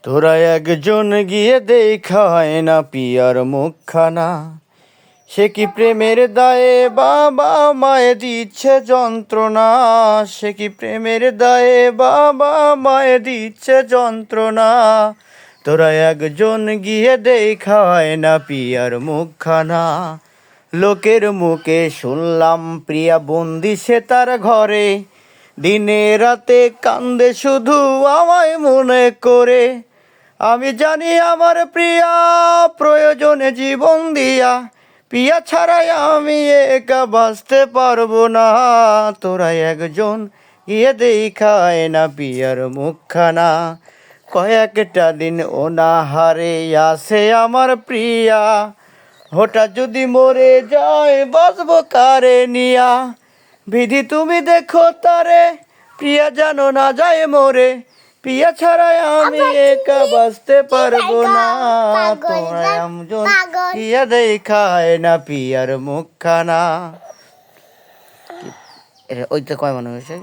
তোরা একজন গিয়ে দেখায় না পিয়ার মুখখানা। সে কি প্রেমের দায়ে বাবা মায়ে দিচ্ছে যন্ত্রণা। সে কি প্রেমের দায়ে বাবা মায়ে দিচ্ছে যন্ত্রণা। তোরা একজন গিয়ে দেখায় না পিয়ার মুখখানা। লোকের মুখে শুনলাম প্রিয়া বন্দি সে তার ঘরে। দিনে রাতে কান্দে শুধু আমায় মনে করে। আমি জানি আমার প্রিয়া প্রয়োজনে জীবন দিয়া। প্রিয়া ছাড়াই আমি একা বাঁচতে পারবো না। তোরা একজন গিয়ে দেখায় না পিয়ার মুখখানা। কয়েকটা দিন অনাহারে আসে আমার প্রিয়া। হঠাৎ যদি মরে যায় বাঁচবো কারে নিয়া। বিধি তুমি দেখো তারে, প্রিয়া যেন না যায় মরে। প্রিয়া ছাড়াই আমি একা বাঁচতে পারবো না। তোরা একজন প্রিয়া দেখায় না পিয়ার মুখখানা। ওইটা কয় মনে হয়েছে?